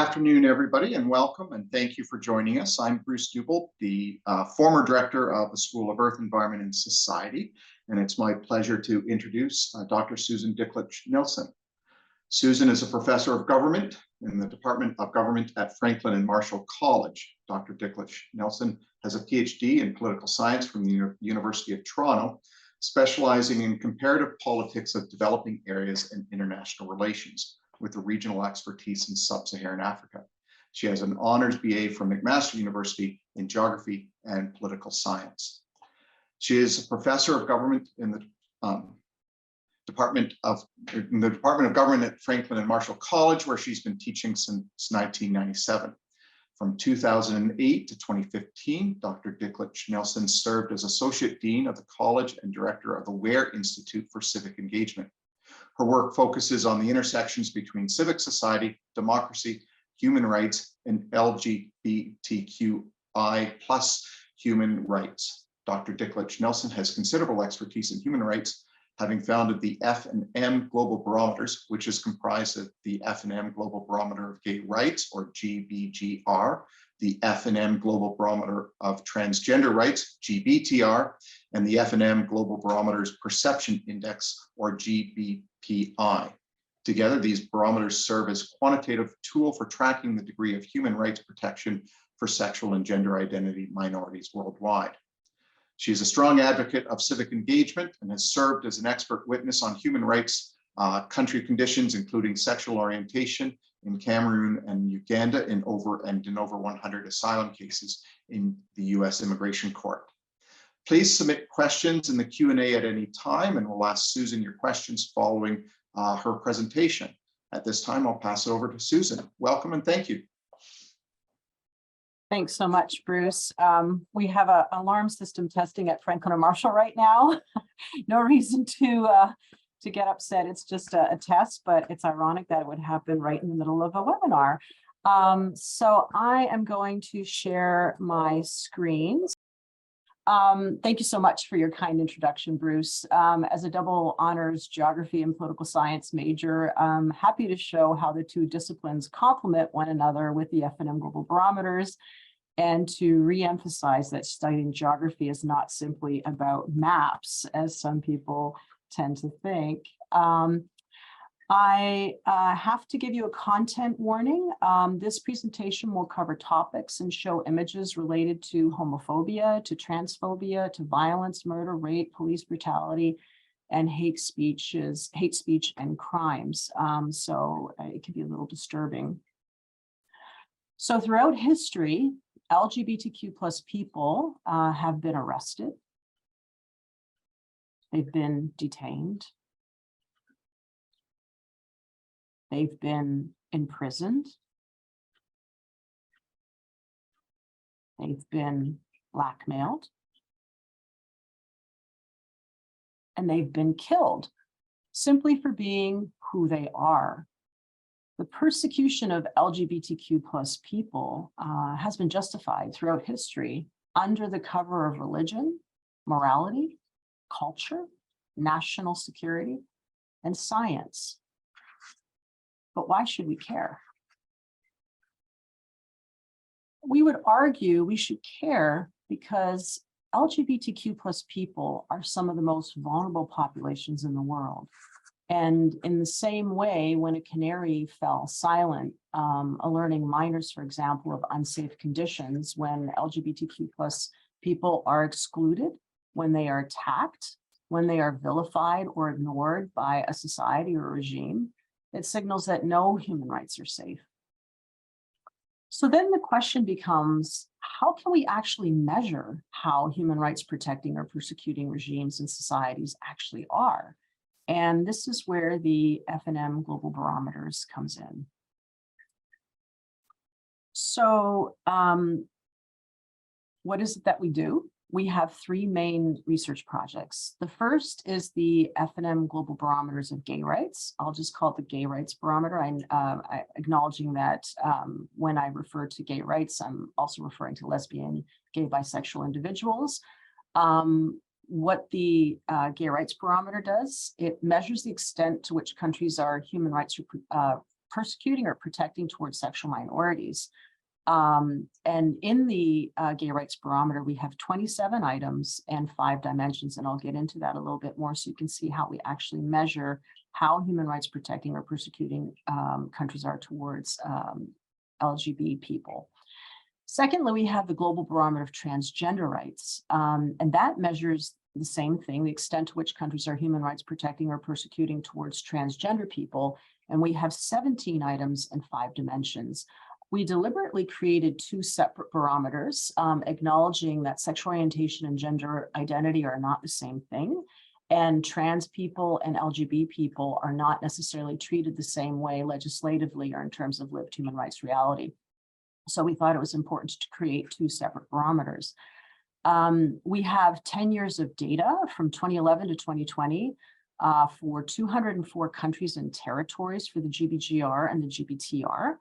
afternoon, everybody, and welcome, and thank you for joining us. I'm Bruce Dubel, the former director of the School of Earth, Environment, and Society, and it's my pleasure to introduce Dr. Susan Dicklitch-Nelson. Susan is a professor of government in the Department of Government at Franklin and Marshall College. Dr. Dicklitch-Nelson has a PhD in political science from the University of Toronto, specializing in comparative politics of developing areas and international relations, with a regional expertise in sub-Saharan Africa. She has an honors BA from McMaster University in geography and political science. She is a professor of government in the Department of Government at Franklin and Marshall College, where she's been teaching since 1997. From 2008 to 2015, Dr. Dicklitch-Nelson served as Associate Dean of the College and Director of the Ware Institute for Civic Engagement. Her work focuses on the intersections between civic society, democracy, human rights, and LGBTQI plus human rights. Dr. Dicklitch-Nelson has considerable expertise in human rights, having founded the F&M Global Barometers, which is comprised of the F&M Global Barometer of Gay Rights, or GBGR, the F&M Global Barometer of Transgender Rights, GBTR, and the F&M Global Barometers Perception Index, or GBPI. Together, these barometers serve as a quantitative tool for tracking the degree of human rights protection for sexual and gender identity minorities worldwide. She is a strong advocate of civic engagement and has served as an expert witness on human rights country conditions, including sexual orientation, in Cameroon and Uganda in over 100 asylum cases in the U.S. Immigration Court. Please submit questions in the Q&A at any time, and we'll ask Susan your questions following her presentation. At this time, I'll pass it over to Susan. Welcome and thank you. Thanks so much, Bruce. We have an alarm system testing at Franklin and Marshall right now. No reason to get upset. It's just a test, but it's ironic that it would happen right in the middle of a webinar. So I am going to share my screens. Thank you so much for your kind introduction, Bruce. As a double honors geography and political science major, I'm happy to show how the two disciplines complement one another with the F&M Global Barometers, and to re-emphasize that studying geography is not simply about maps, as some people tend to think. I have to give you a content warning. This presentation will cover topics and show images related to homophobia, to transphobia, to violence, murder, rape, police brutality, and hate speech and crimes. So it can be a little disturbing. So throughout history, LGBTQ plus people have been arrested. They've been detained. They've been imprisoned. They've been blackmailed. And they've been killed simply for being who they are. The persecution of LGBTQ plus people has been justified throughout history under the cover of religion, morality, culture, national security, and science. But why should we care? We would argue we should care because LGBTQ plus people are some of the most vulnerable populations in the world. And in the same way, when a canary fell silent, alerting minors, for example, of unsafe conditions, when LGBTQ plus people are excluded, when they are attacked, when they are vilified or ignored by a society or regime, it signals that no human rights are safe. So then the question becomes, how can we actually measure how human rights protecting or persecuting regimes and societies actually are? And this is where the F&M Global Barometers comes in. So what is it that we do? We have three main research projects. The first is the F&M Global Barometers of Gay Rights. I'll just call it the Gay Rights Barometer. I acknowledging that when I refer to gay rights, I'm also referring to lesbian, gay, bisexual individuals. What the Gay Rights Barometer does, it measures the extent to which countries are human rights persecuting or protecting towards sexual minorities. And in the Gay Rights Barometer, we have 27 items and 5 dimensions, and I'll get into that a little bit more so you can see how we actually measure how human rights protecting or persecuting countries are towards LGBT people. Secondly, we have the Global Barometer of Transgender Rights, and that measures the same thing, the extent to which countries are human rights protecting or persecuting towards transgender people, and we have 17 items and 5 dimensions. We deliberately created 2 separate barometers, acknowledging that sexual orientation and gender identity are not the same thing, and trans people and LGBT people are not necessarily treated the same way legislatively or in terms of lived human rights reality. So we thought it was important to create 2 separate barometers. We have 10 years of data from 2011 to 2020 for 204 countries and territories for the GBGR and the GBTR.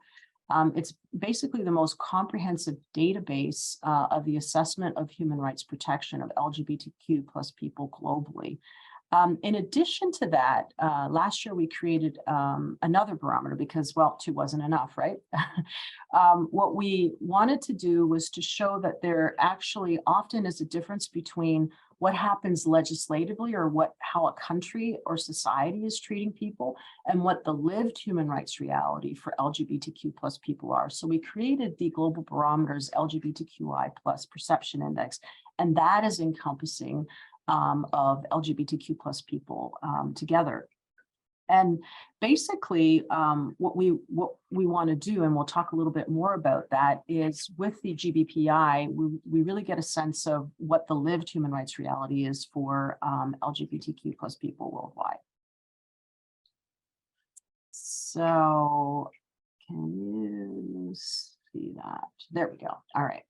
It's basically the most comprehensive database of the assessment of human rights protection of LGBTQ plus people globally. In addition to that, last year we created another barometer because, well, 2 wasn't enough, right? What we wanted to do was to show that there actually often is a difference between what happens legislatively or how a country or society is treating people and what the lived human rights reality for LGBTQ plus people are. So we created the Global Barometers LGBTQI plus Perception Index, and that is encompassing of LGBTQ plus people together. And basically what we want to do, and we'll talk a little bit more about that, is with the GBPI, we really get a sense of what the lived human rights reality is for LGBTQ plus people worldwide. So can you see that? There we go. All right.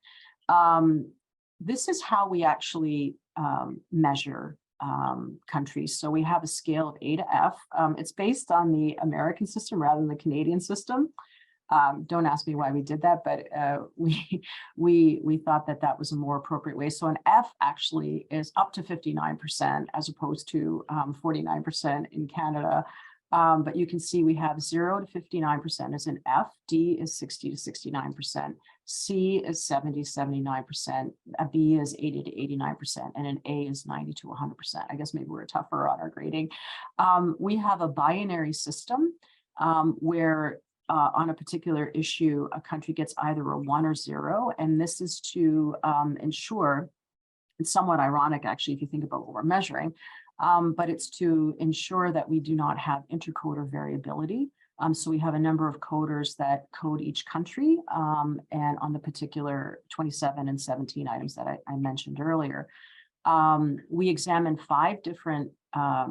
This is how we actually measure countries. So we have a scale of A to F. It's based on the American system rather than the Canadian system. Don't ask me why we did that, but we thought that that was a more appropriate way. So an F actually is up to 59% as opposed to 49% in Canada. But you can see we have 0 to 59% is an F, D is 60 to 69%, C is 70 to 79%, a B is 80 to 89%, and an A is 90 to 100%. I guess maybe we're tougher on our grading. We have a binary system where on a particular issue, a country gets either a 1 or 0, and this is to ensure, it's somewhat ironic actually if you think about what we're measuring, but it's to ensure that we do not have intercoder variability. So we have a number of coders that code each country, and on the particular 27 and 17 items that I mentioned earlier. We examine 5 different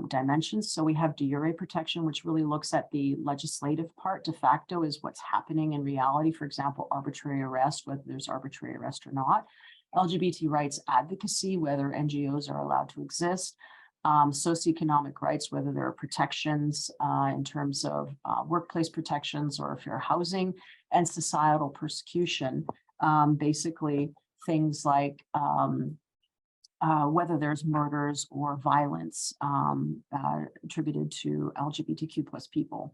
dimensions. So we have de jure protection, which really looks at the legislative part. De facto is what's happening in reality. For example, arbitrary arrest, whether there's arbitrary arrest or not. LGBT rights advocacy, whether NGOs are allowed to exist. Socioeconomic rights, whether there are protections in terms of workplace protections or fair housing, and societal persecution, basically things like whether there's murders or violence attributed to LGBTQ plus people.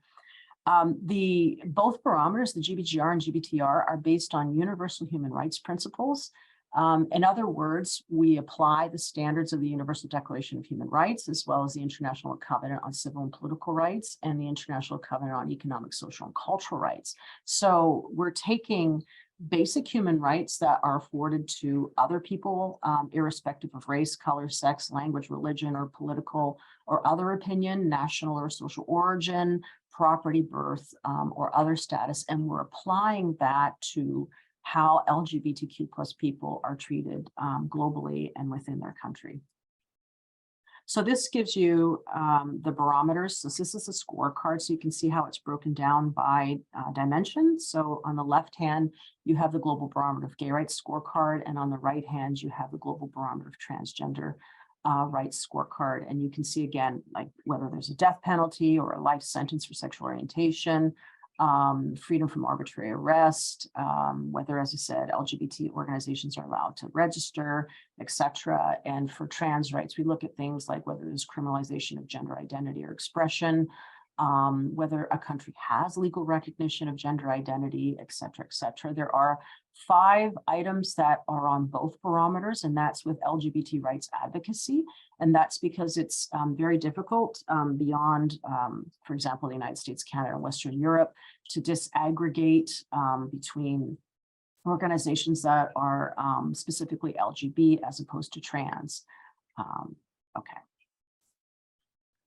Both barometers, the GBGR and GBTR, are based on universal human rights principles. In other words, we apply the standards of the Universal Declaration of Human Rights, as well as the International Covenant on Civil and Political Rights and the International Covenant on Economic, Social, and Cultural Rights. So we're taking basic human rights that are afforded to other people, irrespective of race, color, sex, language, religion, or political or other opinion, national or social origin, property, birth, or other status, and we're applying that to how LGBTQ plus people are treated globally and within their country. So this gives you the barometers. So this is a scorecard, so you can see how it's broken down by dimension. So on the left hand, you have the Global Barometer of Gay Rights scorecard, and on the right hand, you have the Global Barometer of Transgender rights scorecard. And you can see again, like whether there's a death penalty or a life sentence for sexual orientation, freedom from arbitrary arrest, whether, as I said, LGBT organizations are allowed to register, etc. And for trans rights, we look at things like whether there's criminalization of gender identity or expression, whether a country has legal recognition of gender identity, et cetera, et cetera. There are 5 items that are on both barometers, and that's with LGBT rights advocacy. And that's because it's very difficult beyond, for example, the United States, Canada, and Western Europe to disaggregate between organizations that are specifically LGBT as opposed to trans. Okay.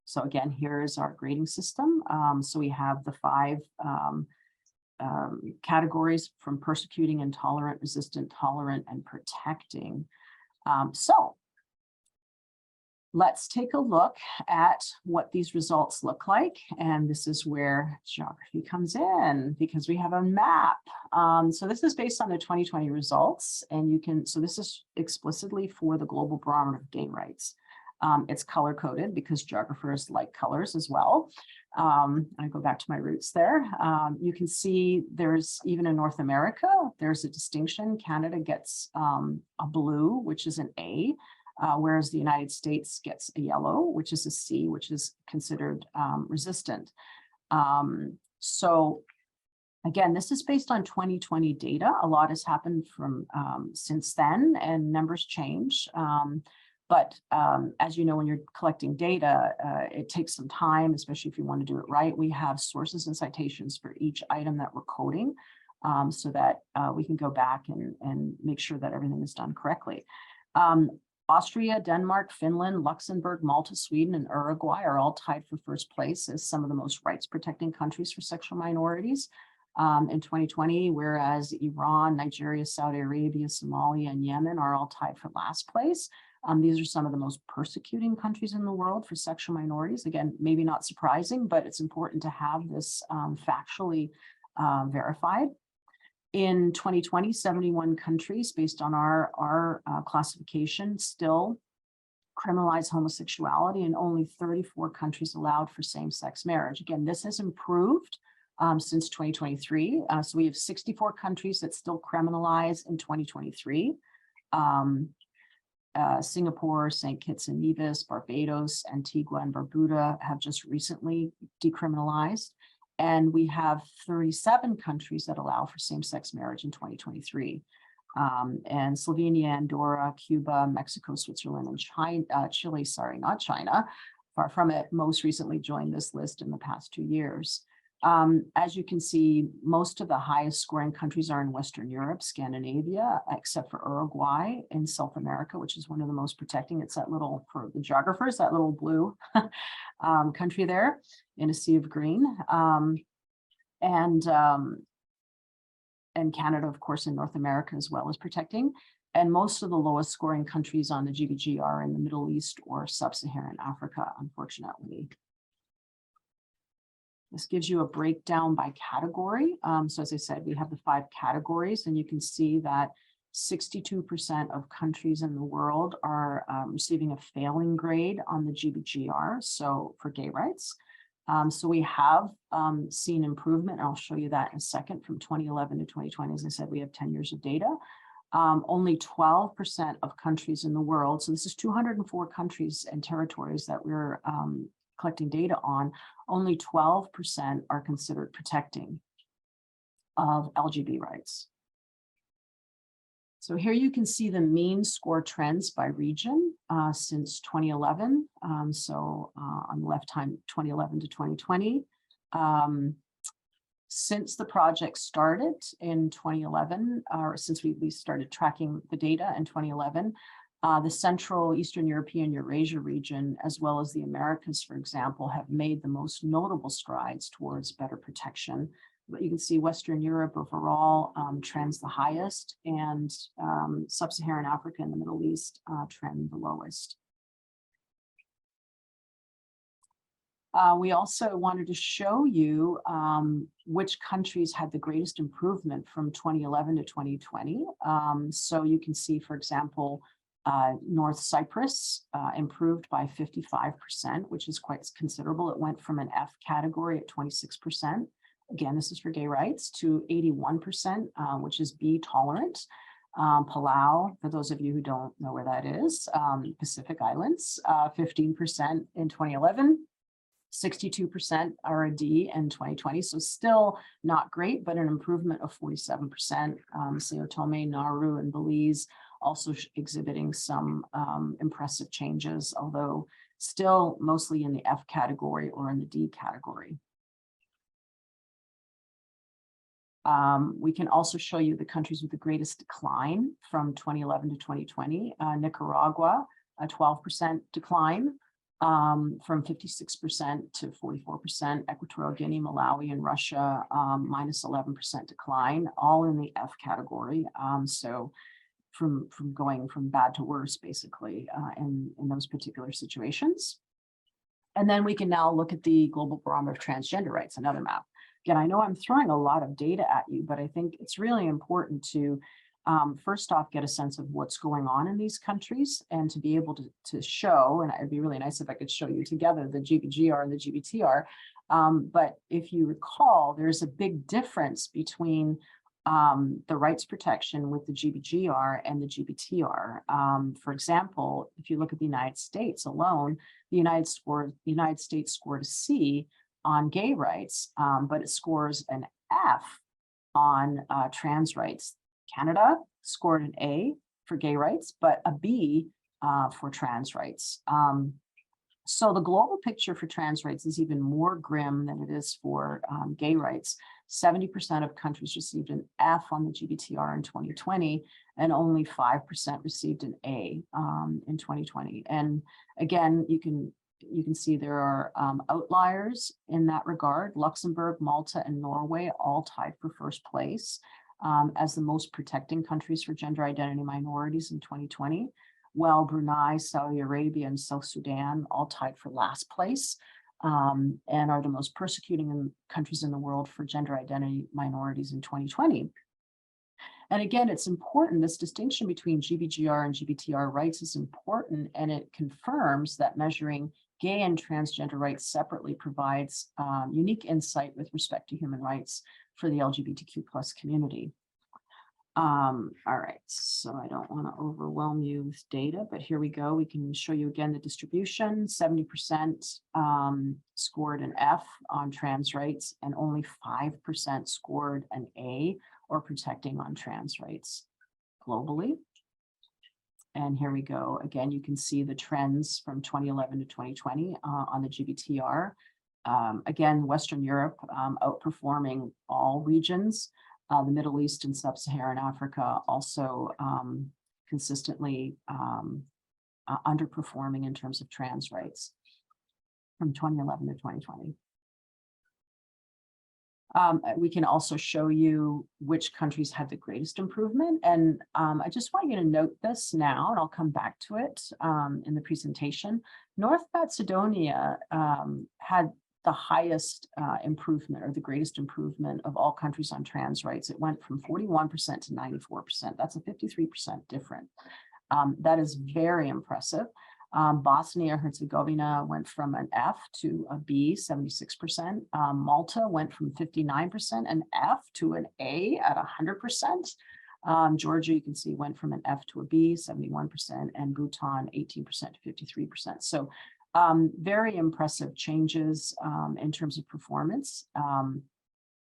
So again, here is our grading system. So we have the 5 categories from persecuting, intolerant, resistant, tolerant, and protecting. So let's take a look at what these results look like. And this is where geography comes in, because we have a map. So this is based on the 2020 results. And you can, so this is explicitly for the Global Barometer of Gay Rights. It's color coded because geographers like colors as well. I go back to my roots there. You can see there's, even in North America, there's a distinction. Canada gets a blue, which is an A, whereas the United States gets a yellow, which is a C, which is considered resistant. So again, this is based on 2020 data. A lot has happened from since then, and numbers change. But as you know, when you're collecting data, it takes some time, especially if you want to do it right. We have sources and citations for each item that we're coding, so that we can go back and make sure that everything is done correctly. Austria, Denmark, Finland, Luxembourg, Malta, Sweden, and Uruguay are all tied for first place as some of the most rights protecting countries for sexual minorities in 2020, whereas Iran, Nigeria, Saudi Arabia, Somalia, and Yemen are all tied for last place. These are some of the most persecuting countries in the world for sexual minorities. Again, maybe not surprising, but it's important to have this factually verified. In 2020, 71 countries, based on our classification, still criminalize homosexuality, and only 34 countries allowed for same-sex marriage. Again, this has improved since 2023. So we have 64 countries that still criminalize in 2023. Singapore, St. Kitts and Nevis, Barbados, Antigua, and Barbuda have just recently decriminalized. And we have 37 countries that allow for same-sex marriage in 2023. And Slovenia, Andorra, Cuba, Mexico, Switzerland, and Chile, sorry, not China, far from it, most recently joined this list in the past 2 years. As you can see, most of the highest scoring countries are in Western Europe, Scandinavia, except for Uruguay in South America, which is one of the most protecting. It's that little, for the geographers, that little blue country there in a sea of green. And Canada, of course, in North America as well, is protecting. And most of the lowest scoring countries on the GBG are in the Middle East or Sub-Saharan Africa, unfortunately. This gives you a breakdown by category. So as I said, we have the 5 categories, and you can see that 62% of countries in the world are receiving a failing grade on the GBGR, so for gay rights. So we have seen improvement. I'll show you that in a second. From 2011 to 2020, as I said, we have 10 years of data. Only 12% of countries in the world, so this is 204 countries and territories that we're collecting data on, only 12% are considered protecting of LGBT rights. So here you can see the mean score trends by region since 2011. So on the left hand, 2011 to 2020. Since the project started in 2011, or since we started tracking the data in 2011, the Central, Eastern European, Eurasia region, as well as the Americas, for example, have made the most notable strides towards better protection. But you can see Western Europe overall trends the highest, and Sub-Saharan Africa and the Middle East trend the lowest. We also wanted to show you which countries had the greatest improvement from 2011 to 2020. So you can see, for example, North Cyprus improved by 55%, which is quite considerable. It went from an F category at 26%. Again, this is for gay rights, to 81%, which is B tolerant. Palau, for those of you who don't know where that is, Pacific Islands, 15% in 2011. 62% are a D in 2020, so still not great, but an improvement of 47%. Sao Tome, Nauru, and Belize also exhibiting some impressive changes, although still mostly in the F category or in the D category. We can also show you the countries with the greatest decline from 2011 to 2020. Nicaragua, a 12% decline from 56% to 44%. Equatorial Guinea, Malawi, and Russia, minus 11% decline, all in the F category. So from going from bad to worse, basically, in those particular situations. And then we can now look at the Global Barometer of Transgender Rights, another map. Again, I know I'm throwing a lot of data at you, but I think it's really important to first off get a sense of what's going on in these countries and to be able to show, and it'd be really nice if I could show you together the GBGR and the GBTR. But if you recall, there's a big difference between the rights protection with the GBGR and the GBTR. For example, if you look at the United States alone, the United States scored a C on gay rights, but it scores an F on trans rights. Canada scored an A for gay rights, but a B for trans rights. So the global picture for trans rights is even more grim than it is for gay rights. 70% of countries received an F on the GBTR in 2020, and only 5% received an A in 2020. And again, you can see there are outliers in that regard. Luxembourg, Malta, and Norway all tied for first place as the most protecting countries for gender identity minorities in 2020, while Brunei, Saudi Arabia, and South Sudan all tied for last place and are the most persecuting countries in the world for gender identity minorities in 2020. And again, it's important, this distinction between GBGR and GBTR rights is important, and it confirms that measuring gay and transgender rights separately provides unique insight with respect to human rights for the LGBTQ+ community. All right, so I don't want to overwhelm you with data, but here we go. We can show you again the distribution. 70% scored an F on trans rights, and only 5% scored an A or protecting on trans rights globally. And here we go. Again, you can see the trends from 2011 to 2020 on the GBTR. Again, Western Europe outperforming all regions. The Middle East and Sub-Saharan Africa also consistently underperforming in terms of trans rights from 2011 to 2020. We can also show you which countries had the greatest improvement. And I just want you to note this now, and I'll come back to it in the presentation. North Macedonia had the highest improvement, or the greatest improvement of all countries on trans rights. It went from 41% to 94%. That's a 53% difference. That is very impressive. Bosnia-Herzegovina went from an F to a B, 76%. Malta went from 59% an F to an A at 100%. Georgia, you can see, went from an F to a B, 71%, and Bhutan, 18% to 53%. So very impressive changes in terms of performance. And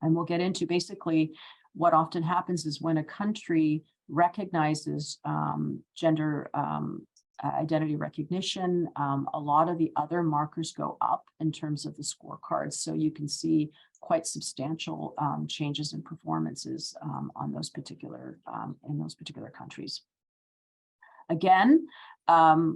we'll get into basically what often happens is when a country recognizes gender identity recognition, a lot of the other markers go up in terms of the scorecards. So you can see quite substantial changes in performances on those particular in those particular countries. Again,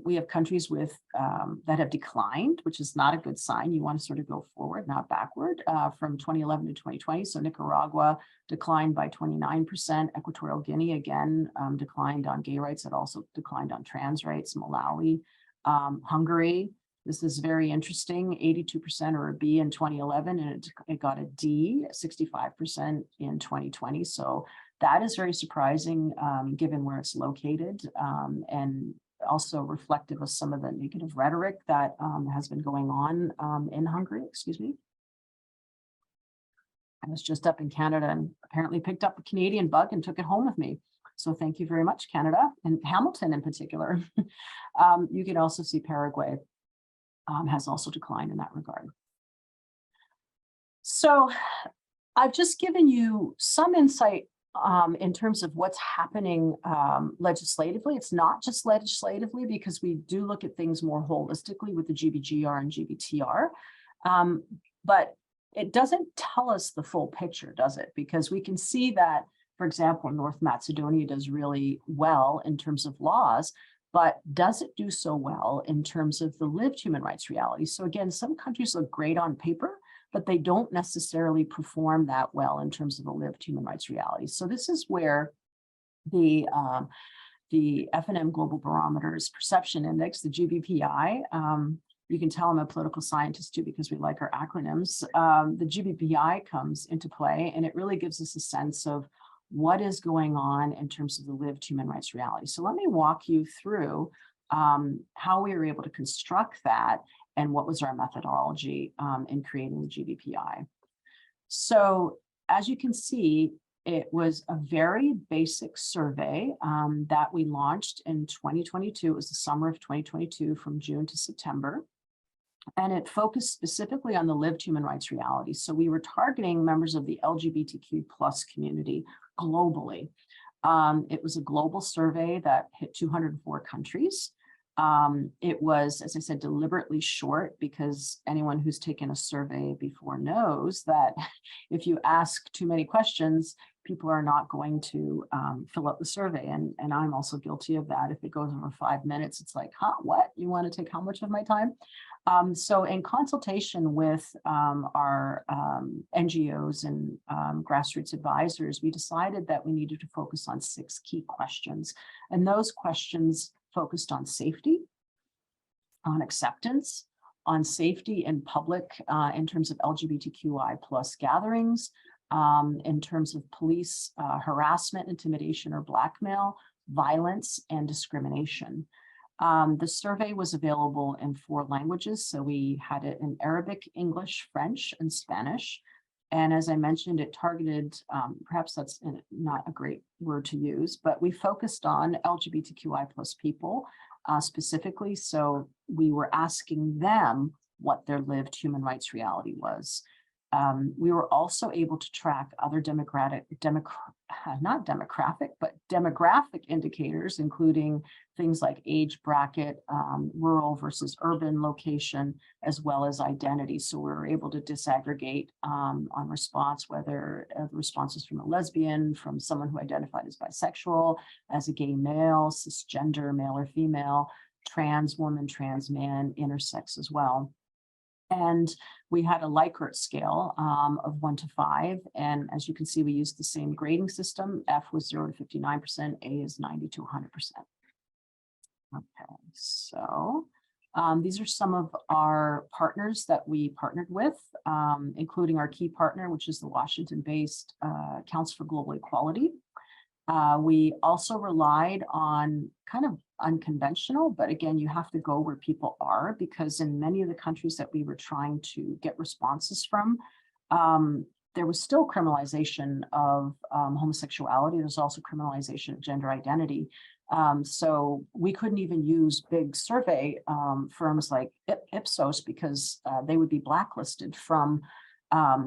we have countries with that have declined, which is not a good sign. You want to sort of go forward, not backward, from 2011 to 2020. So Nicaragua declined by 29%. Equatorial Guinea, again, declined on gay rights. It also declined on trans rights. Malawi, Hungary. This is very interesting. 82% are a B in 2011, and it got a D, 65% in 2020. So that is very surprising, given where it's located, and also reflective of some of the negative rhetoric that has been going on in Hungary. Excuse me. I was just up in Canada and apparently picked up a Canadian bug and took it home with me. So thank you very much, Canada, and Hamilton in particular. You can also see Paraguay has also declined in that regard. So I've just given you some insight in terms of what's happening legislatively. It's not just legislatively, because we do look at things more holistically with the GBGR and GBTR. But it doesn't tell us the full picture, does it? Because we can see that, for example, North Macedonia does really well in terms of laws, but does it do so well in terms of the lived human rights reality? So again, some countries look great on paper, but they don't necessarily perform that well in terms of the lived human rights reality. So this is where the F&M Global Barometers Perception Index, the GBPI, you can tell I'm a political scientist too, because we like our acronyms. The GBPI comes into play, and it really gives us a sense of what is going on in terms of the lived human rights reality. So let me walk you through how we were able to construct that and what was our methodology in creating the GBPI. So as you can see, it was a very basic survey that we launched in 2022. It was the summer of 2022, from June to September. And it focused specifically on the lived human rights reality. So we were targeting members of the LGBTQ+ community globally. It was a global survey that hit 204 countries. It was, as I said, deliberately short, because anyone who's taken a survey before knows that if you ask too many questions, people are not going to fill out the survey. And I'm also guilty of that. If it goes over 5 minutes, it's like, huh, what? You want to take how much of my time? So in consultation with our NGOs and grassroots advisors, we decided that we needed to focus on 6 key questions. And those questions focused on safety, on acceptance, on safety in public in terms of LGBTQI+ gatherings, in terms of police harassment, intimidation, or blackmail, violence, and discrimination. The survey was available in 4 languages. So we had it in Arabic, English, French, and Spanish. And as I mentioned, it targeted, perhaps that's not a great word to use, but we focused on LGBTQI+ people specifically. So we were asking them what their lived human rights reality was. We were also able to track other demographic indicators, including things like age bracket, rural versus urban location, as well as identity. So we were able to disaggregate on response, whether the response was from a lesbian, from someone who identified as bisexual, as a gay male, cisgender, male or female, trans woman, trans man, intersex as well. And we had a Likert scale of 1 to 5. And as you can see, we used the same grading system. F was 0 to 59%, A is 90 to 100%. Okay, so these are some of our partners that we partnered with, including our key partner, which is the Washington-based Council for Global Equality. We also relied on kind of unconventional, but again, you have to go where people are, because in many of the countries that we were trying to get responses from, there was still criminalization of homosexuality. There's also criminalization of gender identity. So we couldn't even use big survey firms like Ipsos, because they would be blacklisted from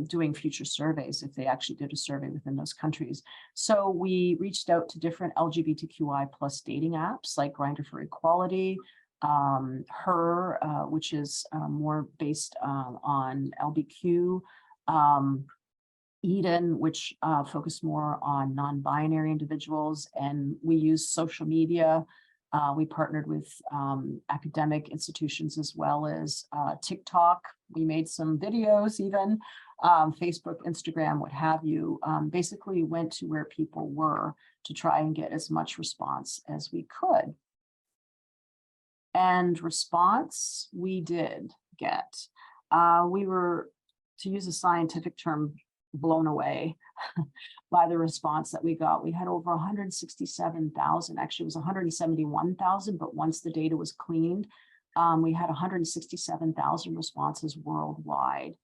doing future surveys if they actually did a survey within those countries. So we reached out to different LGBTQI+ dating apps like Grindr for Equality, Her, which is more based on LBQ, Eden, which focused more on non-binary individuals, and we use social media. We partnered with academic institutions as well as TikTok. We made some videos even, Facebook, Instagram, what have you. Basically went to where people were to try and get as much response as we could. And response we did get. We were, to use a scientific term, blown away by the response that we got. We had over 167,000, actually it was 171,000, but once the data was cleaned, we had 167,000 responses worldwide.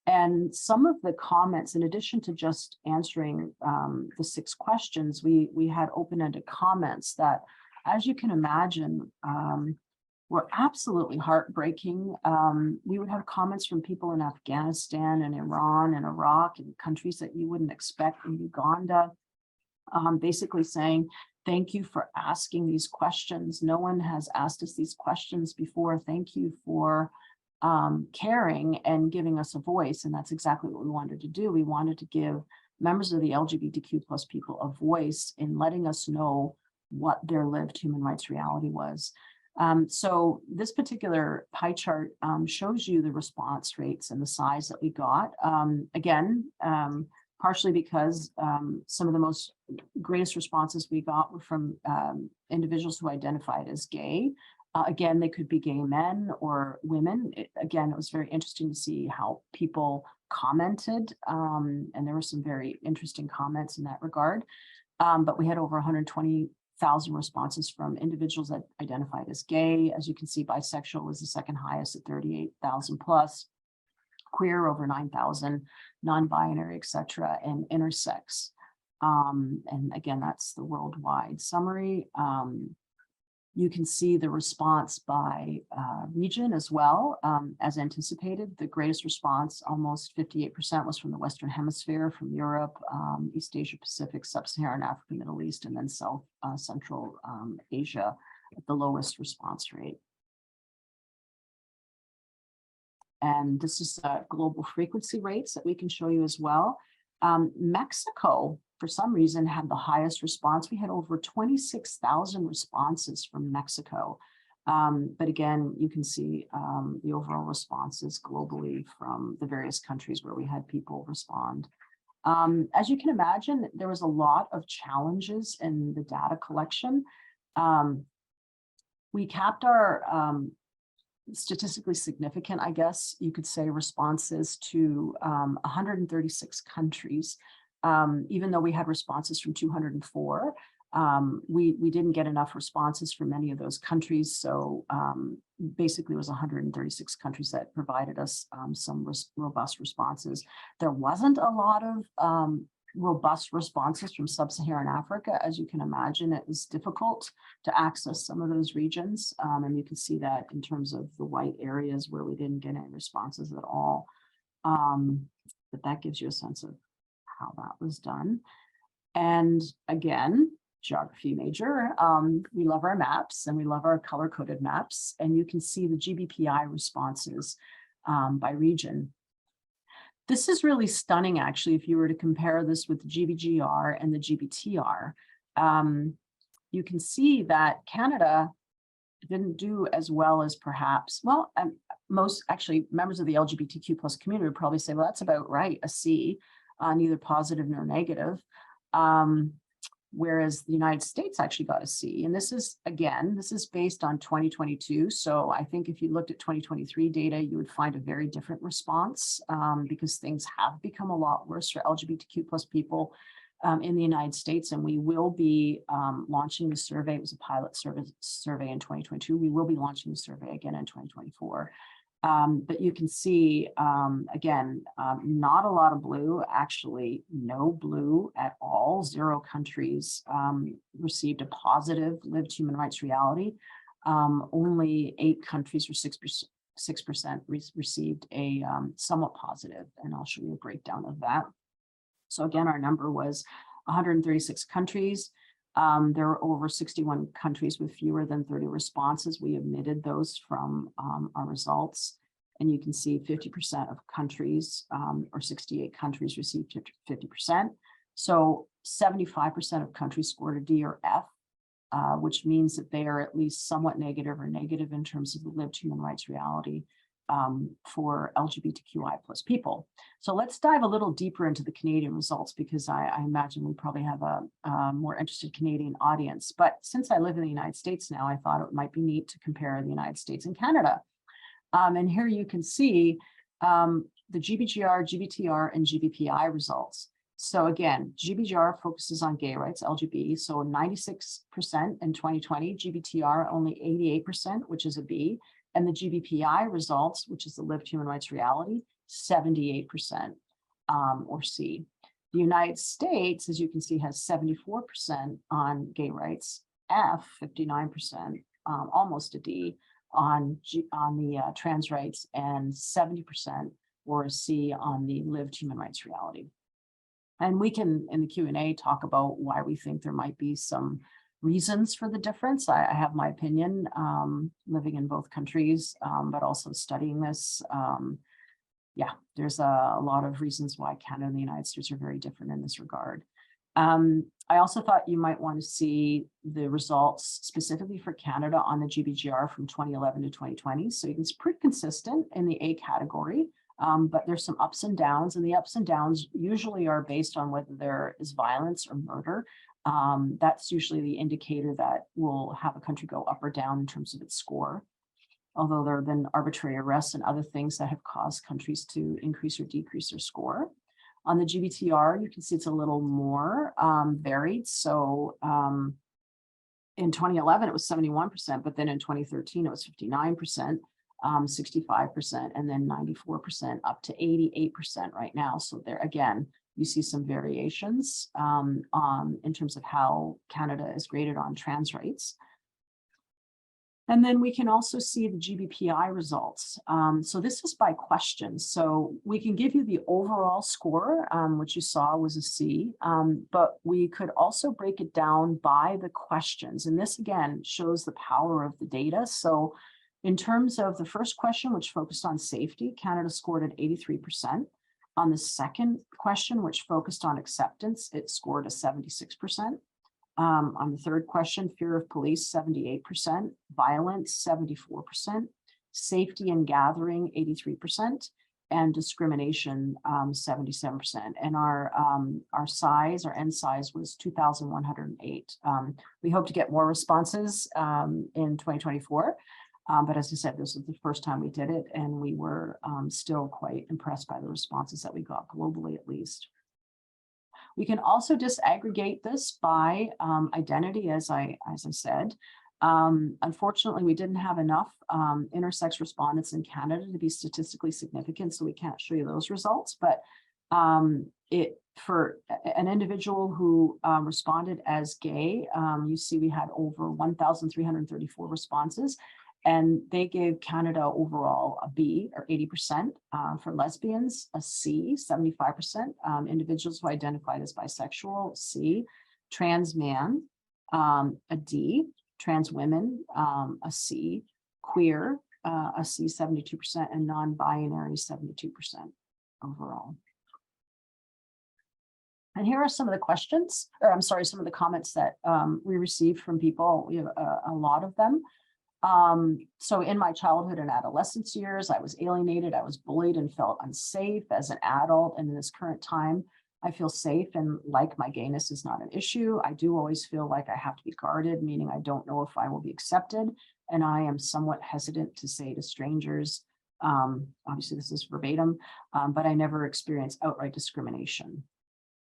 And some of the comments, in addition to just answering the 6 questions, we had open-ended comments that, as you can imagine, were absolutely heartbreaking. We would have comments from people in Afghanistan and Iran and Iraq and countries that you wouldn't expect, in Uganda, basically saying, thank you for asking these questions. No one has asked us these questions before. Thank you for caring and giving us a voice. And that's exactly what we wanted to do. We wanted to give members of the LGBTQ plus people a voice in letting us know what their lived human rights reality was. So this particular pie chart shows you the response rates and the size that we got. Again, partially because some of the greatest responses we got were from individuals who identified as gay. Again, they could be gay men or women. Again, it was very interesting to see how people commented, and there were some very interesting comments in that regard. But we had over 120,000 responses from individuals that identified as gay. As you can see, bisexual was the second highest at 38,000 plus, queer over 9,000, non-binary, etc., and intersex. And again, that's the worldwide summary. You can see the response by region as well. As anticipated, the greatest response, almost 58%, was from the Western Hemisphere, from Europe, East Asia Pacific, Sub-Saharan Africa, Middle East, and then South Central Asia at the lowest response rate. And this is global frequency rates that we can show you as well. Mexico, for some reason, had the highest response. We had over 26,000 responses from Mexico. But again, you can see the overall responses globally from the various countries where we had people respond. As you can imagine, there was a lot of challenges in the data collection. We capped our statistically significant, I guess you could say, responses to 136 countries. Even though we had responses from 204, we didn't get enough responses from many of those countries. So basically it was 136 countries that provided us some robust responses. There wasn't a lot of robust responses from Sub-Saharan Africa. As you can imagine, it was difficult to access some of those regions. And you can see that in terms of the white areas where we didn't get any responses at all. But that gives you a sense of how that was done. And again, geography major, we love our maps and we love our color-coded maps. And you can see the GBPI responses by region. This is really stunning, actually, if you were to compare this with the GBGR and the GBTR. You can see that Canada didn't do as well as perhaps, well, most actually members of the LGBTQ plus community would probably say, well, that's about right, a C, neither positive nor negative. Whereas the United States actually got a C. And this is, again, this is based on 2022. So I think if you looked at 2023 data, you would find a very different response because things have become a lot worse for LGBTQ plus people in the United States. And we will be launching the survey. It was a pilot survey in 2022. We will be launching the survey again in 2024. But you can see, again, not a lot of blue, actually no blue at all. 0 countries received a positive lived human rights reality. Only 8 countries, or 6% received a somewhat positive, and I'll show you a breakdown of that. So again, our number was 136 countries. There were over 61 countries with fewer than 30 responses. We omitted those from our results. And you can see 50% of countries, or 68 countries, received 50%. So 75% of countries scored a D or F, which means that they are at least somewhat negative or negative in terms of the lived human rights reality for LGBTQI plus people. So let's dive a little deeper into the Canadian results, because I imagine we probably have a more interested Canadian audience. But since I live in the United States now, I thought it might be neat to compare the United States and Canada. And here you can see the GBGR, GBTR, and GBPI results. So again, GBGR focuses on gay rights, LGBT, so 96% in 2020, GBTR only 88%, which is a B. And the GBPI results, which is the lived human rights reality, 78% or C. The United States, as you can see, has 74% on gay rights, F, 59%, almost a D, on the trans rights, and 70% or a C on the lived human rights reality. And we can, in the Q&A, talk about why we think there might be some reasons for the difference. I have my opinion, living in both countries, but also studying this. Yeah, there's a lot of reasons why Canada and the United States are very different in this regard. I also thought you might want to see the results specifically for Canada on the GBGR from 2011 to 2020. So it's pretty consistent in the A category, but there's some ups and downs, and the ups and downs usually are based on whether there is violence or murder. That's usually the indicator that will have a country go up or down in terms of its score. Although there have been arbitrary arrests and other things that have caused countries to increase or decrease their score. On the GBTR, you can see it's a little more varied. So in 2011, it was 71%, but then in 2013, it was 59%, 65%, and then 94%, up to 88% right now. So there, again, you see some variations in terms of how Canada is graded on trans rights. And then we can also see the GBPI results. So this is by questions. So we can give you the overall score, which you saw was a C, but we could also break it down by the questions. And this again shows the power of the data. So in terms of the first question, which focused on safety, Canada scored at 83%. On the second question, which focused on acceptance, it scored a 76%. On the third question, fear of police, 78%, violence, 74%, safety and gathering, 83%, and discrimination, 77%. And our size, our N size was 2,108. We hope to get more responses in 2024. But as I said, this is the first time we did it, and we were still quite impressed by the responses that we got globally, at least. We can also disaggregate this by identity, as I said. Unfortunately, we didn't have enough intersex respondents in Canada to be statistically significant, so we can't show you those results. But for an individual who responded as gay, you see we had over 1,334 responses. And they gave Canada overall a B, or 80%, for lesbians, a C, 75%, individuals who identified as bisexual, C, trans man, a D, trans women, a C, queer, a C, 72%, and non-binary, 72% overall. And here are some of the questions, or I'm sorry, some of the comments that we received from people. We have a lot of them. So in my childhood and adolescence years, I was alienated, I was bullied and felt unsafe as an adult. And in this current time, I feel safe and like my gayness is not an issue. I do always feel like I have to be guarded, meaning I don't know if I will be accepted. And I am somewhat hesitant to say to strangers, obviously this is verbatim, but I never experienced outright discrimination.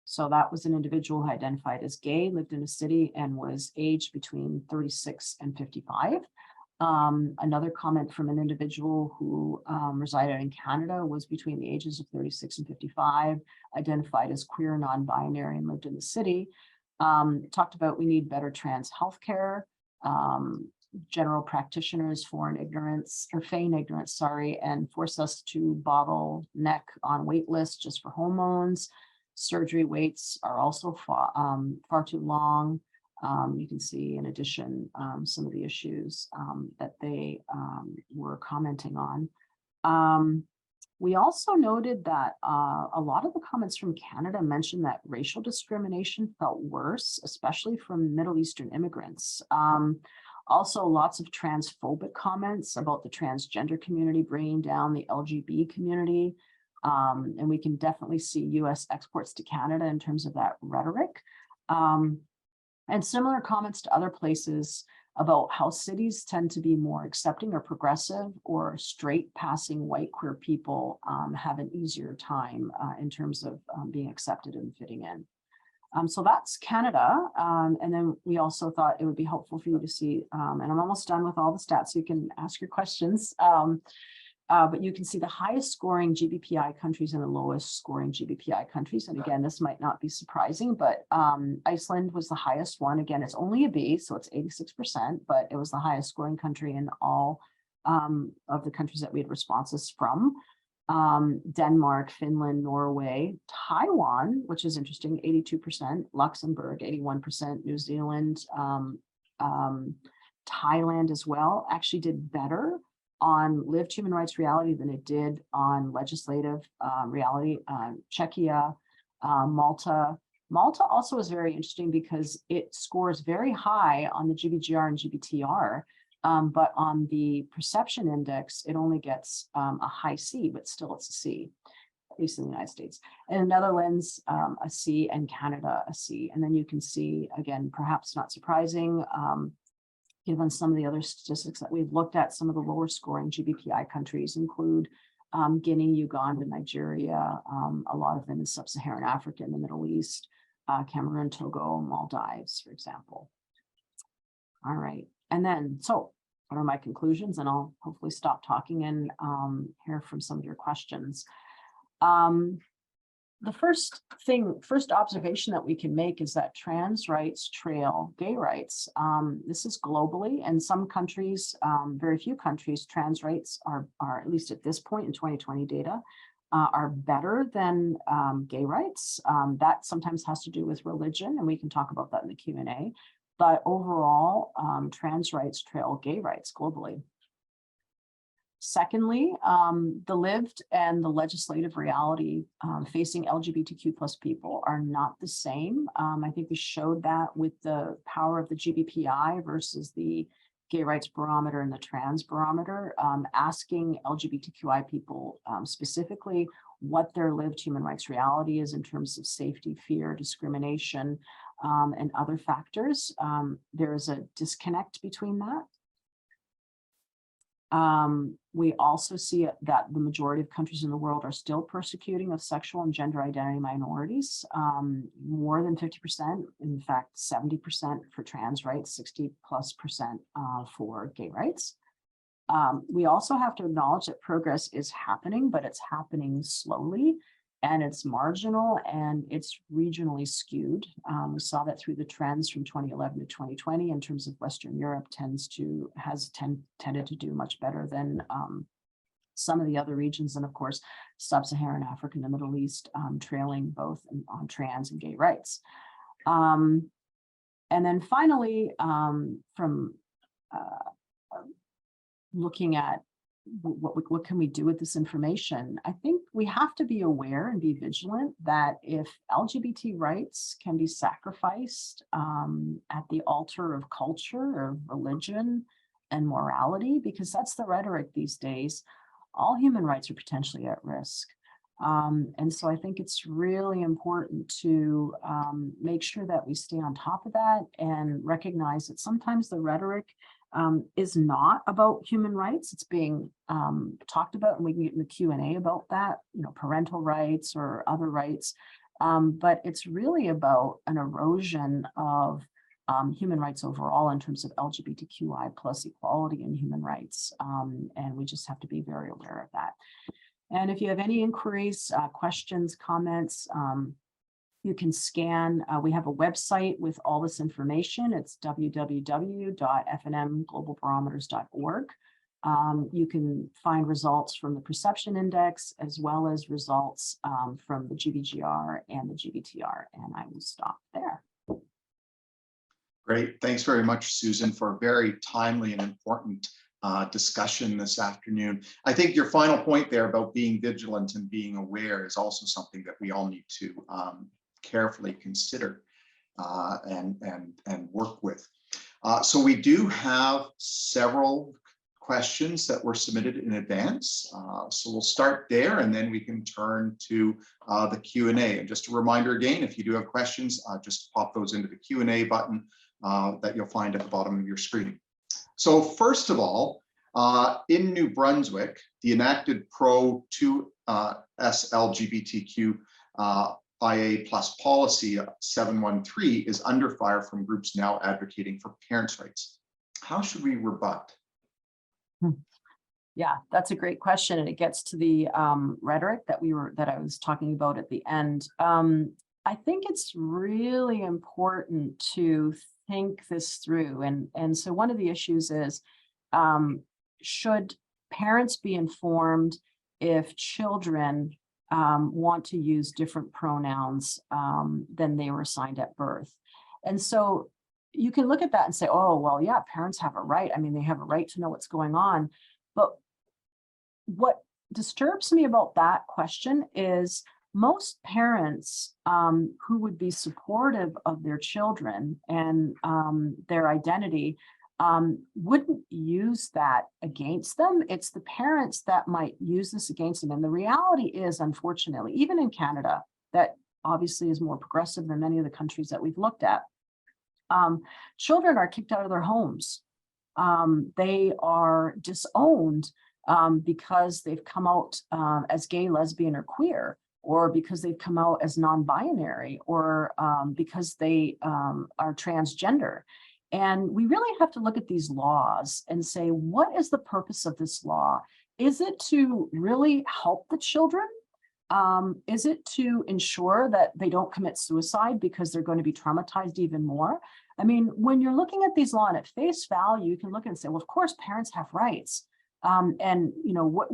So that was an individual who identified as gay, lived in a city, and was aged between 36 and 55. Another comment from an individual who resided in Canada, was between the ages of 36 and 55, identified as queer, non-binary, and lived in the city. Talked about we need better trans healthcare, general practitioners feign ignorance, and force us to bottleneck on wait lists just for hormones. Surgery waits are also far too long. You can see, in addition, some of the issues that they were commenting on. We also noted that a lot of the comments from Canada mentioned that racial discrimination felt worse, especially from Middle Eastern immigrants. Also, lots of transphobic comments about the transgender community bringing down the LGBT community. And we can definitely see US exports to Canada in terms of that rhetoric. And similar comments to other places about how cities tend to be more accepting or progressive, or straight passing white queer people have an easier time in terms of being accepted and fitting in. So that's Canada. And then we also thought it would be helpful for you to see, and I'm almost done with all the stats, so you can ask your questions. But you can see the highest scoring GBPI countries and the lowest scoring GBPI countries. And again, this might not be surprising, but Iceland was the highest one. Again, it's only a B, so it's 86%, but it was the highest scoring country in all of the countries that we had responses from. Denmark, Finland, Norway, Taiwan, which is interesting, 82%, Luxembourg, 81%, New Zealand, Thailand as well, actually did better on lived human rights reality than it did on legislative reality. Czechia, Malta. Malta also is very interesting because it scores very high on the GBGR and GBTR, but on the perception index, it only gets a high C, but still it's a C, at least in the United States. And the Netherlands, a C, and Canada, a C. And then you can see, again, perhaps not surprising, given some of the other statistics that we've looked at, some of the lower scoring GBTI countries include Guinea, Uganda, Nigeria, a lot of them in sub-Saharan Africa and the Middle East, Cameroon, Togo, Maldives, for example. All right, and then, so what are my conclusions? And I'll hopefully stop talking and hear from some of your questions. The first observation that we can make is that trans rights trail gay rights. This is globally, and some countries, very few countries, trans rights are at least at this point in 2020 data, are better than gay rights. That sometimes has to do with religion, and we can talk about that in the Q&A. But overall, trans rights trail gay rights globally. Secondly, the lived and the legislative reality facing LGBTQ+ people are not the same. I think we showed that with the power of the GBPI versus the Gay Rights Barometer and the Trans Barometer, asking LGBTQI people specifically what their lived human rights reality is in terms of safety, fear, discrimination, and other factors. There is a disconnect between that. We also see that the majority of countries in the world are still persecuting of sexual and gender identity minorities, more than 50%, in fact, 70% for trans rights, 60+% for gay rights. We also have to acknowledge that progress is happening, but it's happening slowly, and it's marginal, and it's regionally skewed. We saw that through the trends from 2011 to 2020 in terms of Western Europe has tended to do much better than some of the other regions, and of course, sub-Saharan Africa and the Middle East trailing both on trans and gay rights. And then finally, from looking at what can we do with this information? I think we have to be aware and be vigilant that if LGBT rights can be sacrificed at the altar of culture or religion and morality, because that's the rhetoric these days, all human rights are potentially at risk. And so I think it's really important to make sure that we stay on top of that and recognize that sometimes the rhetoric is not about human rights. It's being talked about, and we can get in the Q&A about that, parental rights or other rights. But it's really about an erosion of human rights overall in terms of LGBTQI+ equality and human rights. And we just have to be very aware of that. And if you have any inquiries, questions, comments, you can scan. We have a website with all this information. It's www.fnmglobalbarometers.org. You can find results from the perception index as well as results from the GBGR and the GBTR. And I will stop there. Great. Thanks very much, Susan, for a very timely and important discussion this afternoon. I think your final point there about being vigilant and being aware is also something that we all need to carefully consider and work with. So we do have several questions that were submitted in advance. So we'll start there, and then we can turn to the Q&A. And just a reminder again, if you do have questions, just pop those into the Q&A button that you'll find at the bottom of your screen. So first of all, in New Brunswick, the enacted pro-2S LGBTQIA+ policy 713 is under fire from groups now advocating for parents' rights. How should we rebut? Yeah, that's a great question, and it gets to the rhetoric that I was talking about at the end. I think it's really important to think this through, and so one of the issues is should parents be informed if children want to use different pronouns than they were assigned at birth? And so you can look at that and say, oh, well, yeah, parents have a right. I mean, they have a right to know what's going on. But what disturbs me about that question is most parents who would be supportive of their children and their identity wouldn't use that against them. It's the parents that might use this against them. And the reality is, unfortunately, even in Canada, that obviously is more progressive than many of the countries that we've looked at, children are kicked out of their homes. They are disowned because they've come out as gay, lesbian, or queer, or because they've come out as non-binary, or because they are transgender. And we really have to look at these laws and say, what is the purpose of this law? Is it to really help the children? Is it to ensure that they don't commit suicide because they're going to be traumatized even more? I mean, when you're looking at these laws at face value, you can look and say, well, of course, parents have rights. And you know,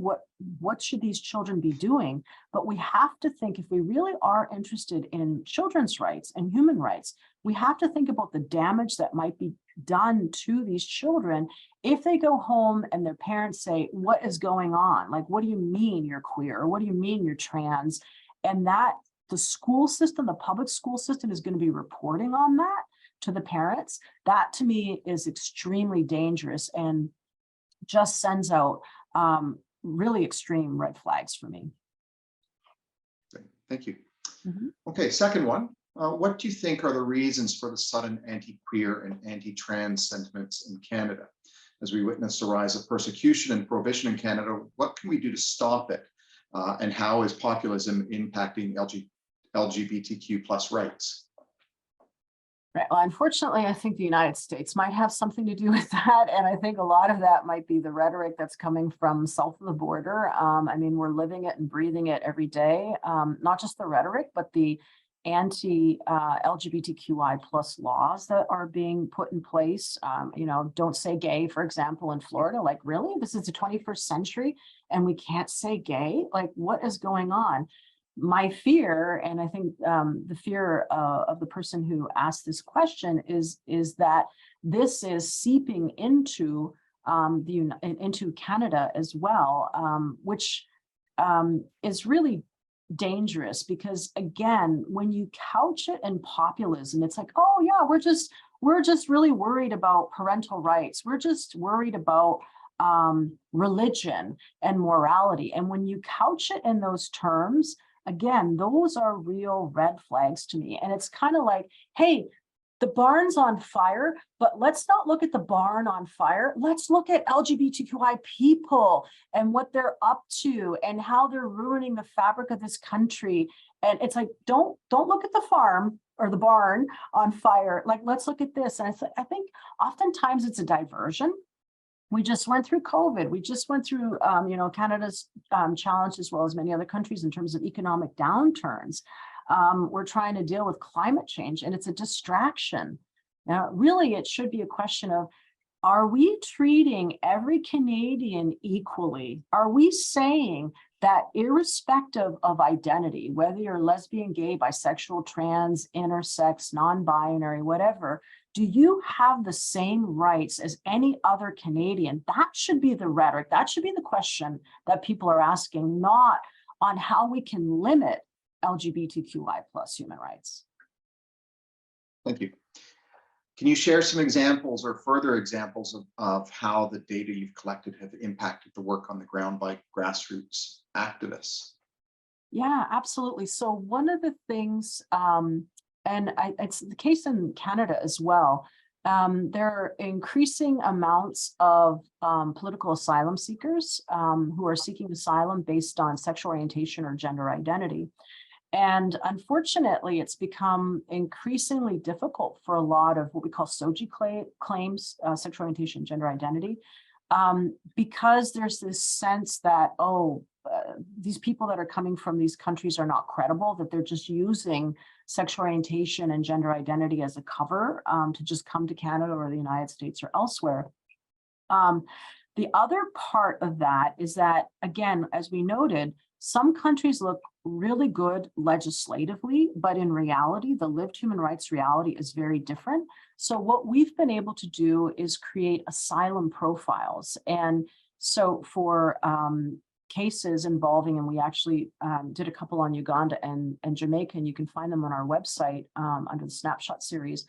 what should these children be doing? But we have to think, if we really are interested in children's rights and human rights, we have to think about the damage that might be done to these children if they go home and their parents say, what is going on? Like, what do you mean you're queer? Or what do you mean you're trans? And that the school system, the public school system, is going to be reporting on that to the parents. That to me is extremely dangerous and just sends out really extreme red flags for me. Thank you. Mm-hmm. Okay, second one. What do you think are the reasons for the sudden anti-queer and anti-trans sentiments in Canada? As we witness the rise of persecution and prohibition in Canada, what can we do to stop it? And how is populism impacting LGBTQ plus rights? Right. Well, unfortunately, I think the United States might have something to do with that. And I think a lot of that might be the rhetoric that's coming from south of the border. I mean, we're living it and breathing it every day, not just the rhetoric, but the anti-LGBTQI plus laws that are being put in place. You know, don't say gay, for example, in Florida. Like, really? This is the 21st century and we can't say gay? Like, what is going on? My fear, and I think the fear of the person who asked this question is that this is seeping into into Canada as well, which is really dangerous, because again, when you couch it in populism, it's like, oh yeah, we're just really worried about parental rights. We're just worried about religion and morality. And when you couch it in those terms, again, those are real red flags to me. And it's kind of like, hey, the barn's on fire, but let's not look at the barn on fire. Let's look at LGBTQI people and what they're up to and how they're ruining the fabric of this country. And it's like, don't look at the farm or the barn on fire. Like, let's look at this. And I think oftentimes it's a diversion. We just went through COVID. We just went through, you know, Canada's challenge, as well as many other countries, in terms of economic downturns. We're trying to deal with climate change, and it's a distraction. Now, really, it should be a question of, are we treating every Canadian equally? Are we saying that irrespective of identity, whether you're lesbian, gay, bisexual, trans, intersex, non-binary, whatever, do you have the same rights as any other Canadian? That should be the rhetoric. That should be the question that people are asking, not on how we can limit LGBTQI plus human rights. Thank you. Can you share some examples or further examples of how the data you've collected have impacted the work on the ground by grassroots activists? Yeah, absolutely. So one of the things, it's the case in Canada as well, there are increasing amounts of political asylum seekers who are seeking asylum based on sexual orientation or gender identity. And unfortunately, it's become increasingly difficult for a lot of what we call SOGI claims, sexual orientation, gender identity, because there's this sense that, these people that are coming from these countries are not credible, that they're just using sexual orientation and gender identity as a cover to just come to Canada or the United States or elsewhere. The other part of that is that, again, as we noted, some countries look really good legislatively, but in reality, the lived human rights reality is very different. So what we've been able to do is create asylum profiles. And so for cases involving, and we actually did a couple on Uganda and Jamaica, and you can find them on our website under the snapshot series,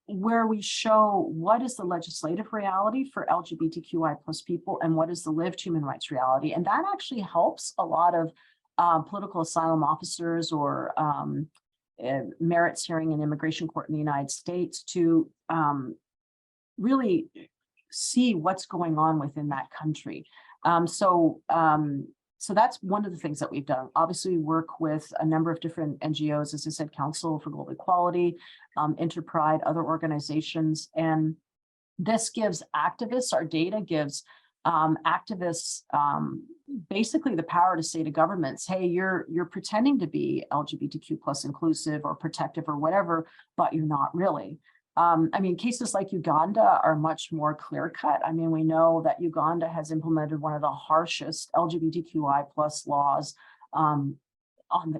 where we show what is the legislative reality for LGBTQI plus people and what is the lived human rights reality. And that actually helps a lot of political asylum officers or merits hearing in immigration court in the United States to really see what's going on within that country. So that's one of the things that we've done. Obviously, we work with a number of different NGOs, as I said, Council for Global Equality, Interpride, other organizations. And this gives activists, our data gives activists basically the power to say to governments, hey, you're pretending to be LGBTQ plus inclusive or protective or whatever, but you're not really. I mean, cases like Uganda are much more clear cut. I mean, we know that Uganda has implemented one of the harshest LGBTQI plus laws in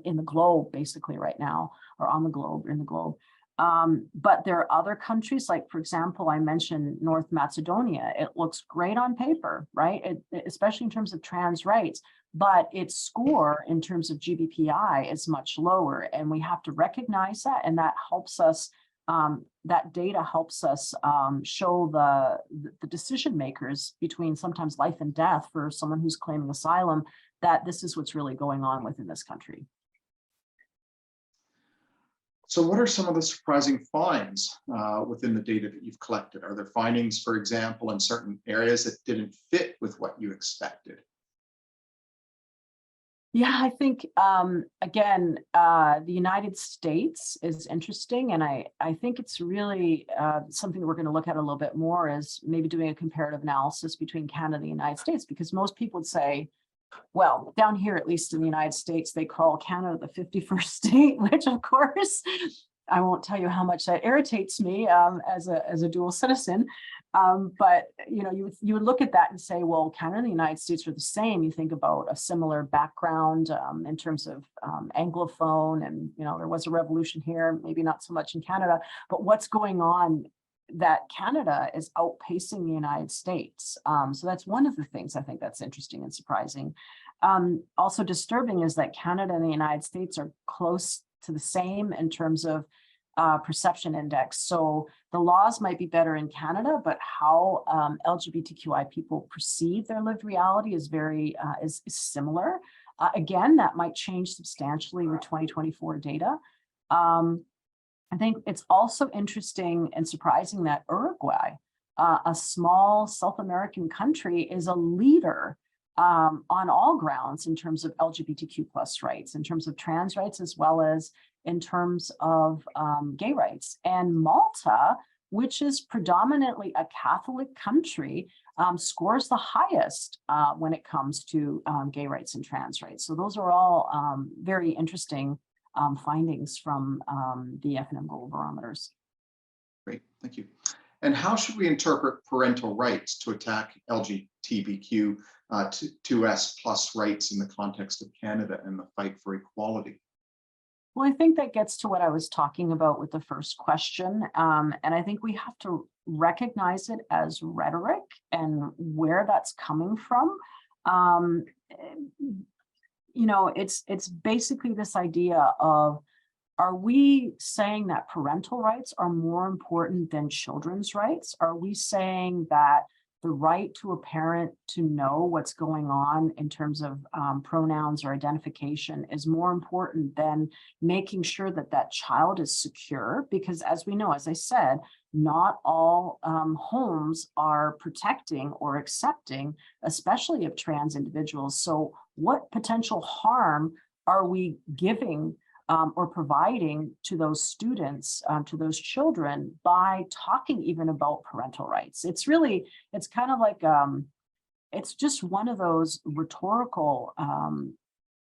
the globe, basically right now, or on the globe, in the globe. But there are other countries, like, for example, I mentioned North Macedonia. It looks great on paper, right? Especially in terms of trans rights, but its score in terms of GBPI is much lower. And we have to recognize that, and that helps us. That data helps us show the decision makers between sometimes life and death for someone who's claiming asylum, that this is what's really going on within this country. So what are some of the surprising finds within the data that you've collected? Are there findings, for example, in certain areas that didn't fit with what you expected? Yeah, I think, again, the United States is interesting. And I think it's really something that we're going to look at a little bit more, is maybe doing a comparative analysis between Canada and the United States, because most people would say, well, down here, at least in the United States, they call Canada the 51st state, which of course, I won't tell you how much that irritates me as a dual citizen. But you would look at that and say, well, Canada and the United States are the same. You think about a similar background in terms of Anglophone, and there was a revolution here, maybe not so much in Canada. But what's going on, that Canada is outpacing the United States. So that's one of the things I think that's interesting and surprising. Also disturbing is that Canada and the United States are close to the same in terms of perception index. So the laws might be better in Canada, but how LGBTQI people perceive their lived reality is very is similar. Again, that might change substantially with 2024 data. I think it's also interesting and surprising that Uruguay, a small South American country, is a leader on all grounds in terms of LGBTQ plus rights, in terms of trans rights, as well as in terms of gay rights. And Malta, which is predominantly a Catholic country, scores the highest when it comes to gay rights and trans rights. So those are all very interesting findings from the F&M Global Barometers. Great, thank you. And how should we interpret parental rights to attack LGBTQ2S plus rights in the context of Canada and the fight for equality? Well, I think that gets to what I was talking about with the first question. And I think we have to recognize it as rhetoric and where that's coming from. It's basically this idea of, are we saying that parental rights are more important than children's rights? Are we saying that the right to a parent to know what's going on in terms of pronouns or identification is more important than making sure that that child is secure? Because as we know, as I said, not all homes are protecting or accepting, especially of trans individuals. So what potential harm are we giving or providing to those students, to those children, by talking even about parental rights? It's kind of like, it's just one of those rhetorical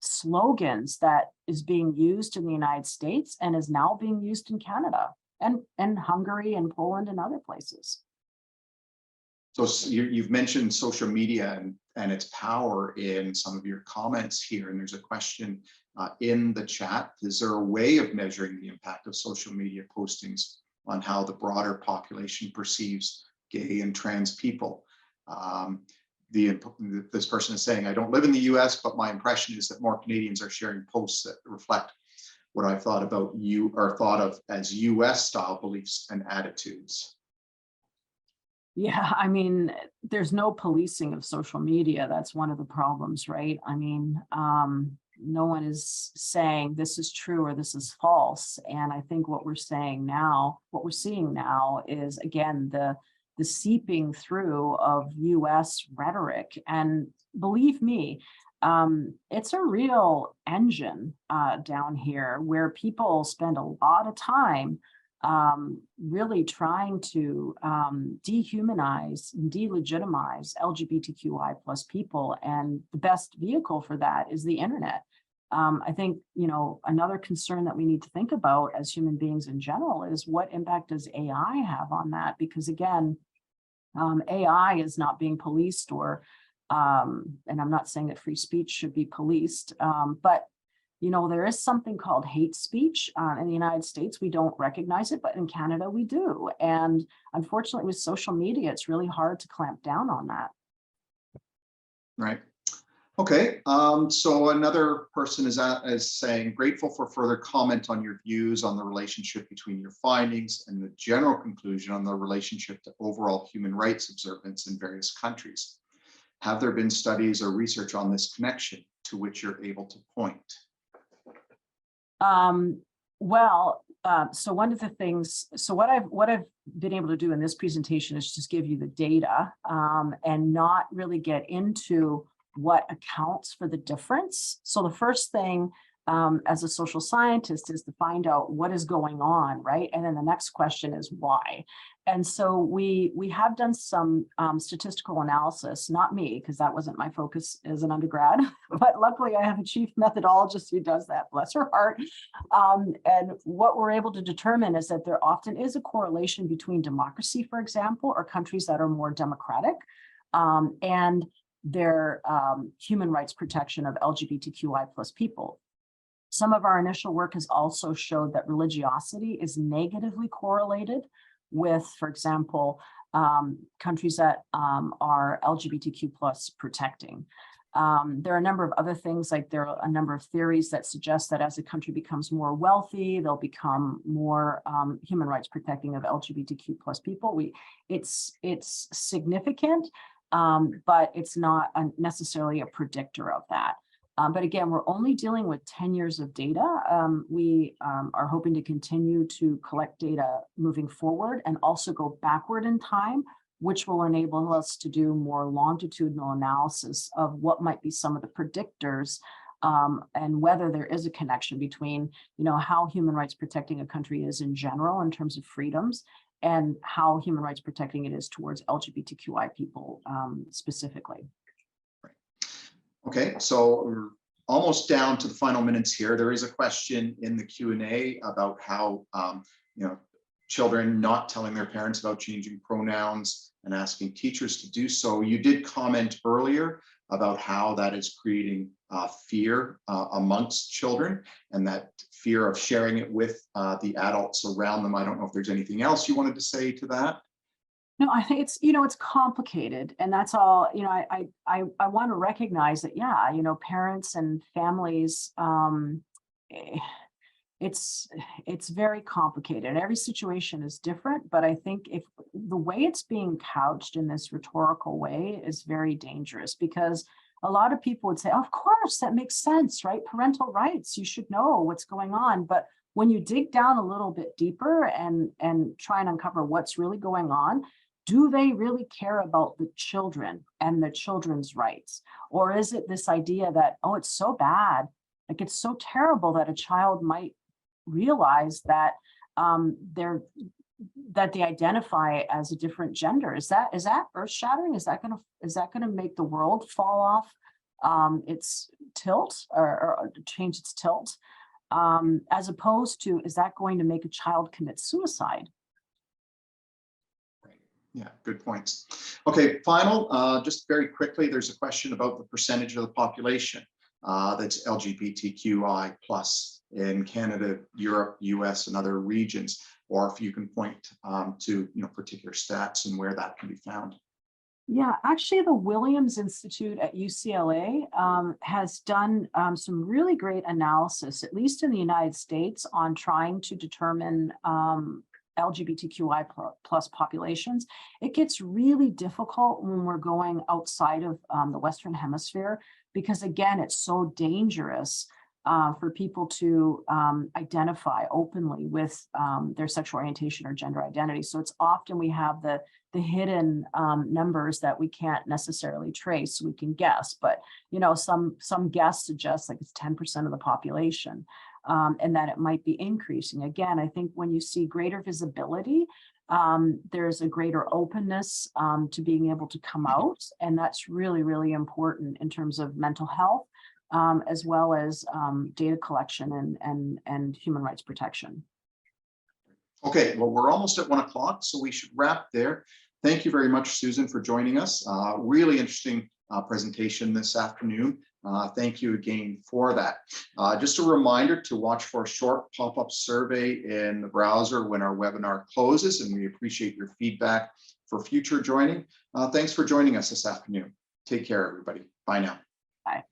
slogans that is being used in the United States and is now being used in Canada and Hungary and Poland and other places. So you've mentioned social media and its power in some of your comments here, and there's a question in the chat. Is there a way of measuring the impact of social media postings on how the broader population perceives gay and trans people? This person is saying, I don't live in the US, but my impression is that more Canadians are sharing posts that reflect what I've thought about you or thought of as US style beliefs and attitudes. Yeah, I mean, there's no policing of social media. That's one of the problems, right? I mean, no one is saying this is true or this is false. And I think what we're seeing now is, again, the seeping through of US rhetoric. And believe me, it's a real engine down here where people spend a lot of time really trying to dehumanize and delegitimize LGBTQI plus people. And the best vehicle for that is the internet. I think, another concern that we need to think about as human beings in general is what impact does AI have on that? Because again, AI is not being policed or, and I'm not saying that free speech should be policed, but there is something called hate speech in the United States. We don't recognize it, but in Canada we do. And unfortunately with social media, it's really hard to clamp down on that. Right. Okay. So another person is saying, grateful for further comment on your views on the relationship between your findings and the general conclusion on the relationship to overall human rights observance in various countries. Have there been studies or research on this connection to which you're able to point? So one of the things, so what I've been able to do in this presentation is just give you the data and not really get into what accounts for the difference. So the first thing as a social scientist is to find out what is going on, right? And then the next question is why. And so we have done some statistical analysis, not me, because that wasn't my focus as an undergrad, but luckily I have a chief methodologist who does that, bless her heart. And what we're able to determine is that there often is a correlation between democracy, for example, or countries that are more democratic, and their human rights protection of LGBTQI plus people. Some of our initial work has also showed that religiosity is negatively correlated with, for example, countries that are LGBTQ plus protecting. There are a number of other things, like there are a number of theories that suggest that as a country becomes more wealthy, they'll become more human rights protecting of LGBTQ plus people. It's significant, but it's not necessarily a predictor of that. But again, we're only dealing with 10 years of data. We are hoping to continue to collect data moving forward and also go backward in time, which will enable us to do more longitudinal analysis of what might be some of the predictors and whether there is a connection between, how human rights protecting a country is in general in terms of freedoms and how human rights protecting it is towards LGBTQI people specifically. Okay, so we're almost down to the final minutes here. There is a question in the Q&A about how, children not telling their parents about changing pronouns and asking teachers to do so. You did comment earlier about how that is creating fear amongst children and that fear of sharing it with the adults around them. I don't know if there's anything else you wanted to say to that. No, I think it's, it's complicated, and that's all, I want to recognize that, yeah, parents and families, it's very complicated and every situation is different. But I think if the way it's being couched in this rhetorical way is very dangerous, because a lot of people would say, of course, that makes sense, right? Parental rights, you should know what's going on. But when you dig down a little bit deeper and try and uncover what's really going on, do they really care about the children and the children's rights? Or is it this idea that, oh, it's so bad, like it's so terrible that a child might realize that that they identify as a different gender? Is that earth-shattering? Is that gonna make the world fall off its tilt or change its tilt? As opposed to, is that going to make a child commit suicide? Yeah, good points. Okay, just very quickly, there's a question about the percentage of the population that's LGBTQI plus in Canada, Europe, US, and other regions, or if you can point to particular stats and where that can be found. Yeah, actually, the Williams Institute at UCLA has done some really great analysis, at least in the United States, on trying to determine LGBTQI plus populations. It gets really difficult when we're going outside of the Western Hemisphere, because again, it's so dangerous for people to identify openly with their sexual orientation or gender identity. So it's often we have the hidden numbers that we can't necessarily trace. We can guess, but some guess suggest like it's 10% of the population, and that it might be increasing. Again, I think when you see greater visibility, there's a greater openness to being able to come out, and that's really, really important in terms of mental health, as well as data collection and human rights protection. Okay, well, we're almost at 1 o'clock, so we should wrap there. Thank you very much, Susan, for joining us. Really interesting presentation this afternoon. Thank you again for that. Just a reminder to watch for a short pop-up survey in the browser when our webinar closes, and we appreciate your feedback for future joining. Thanks for joining us this afternoon. Take care, everybody. Bye now. Bye.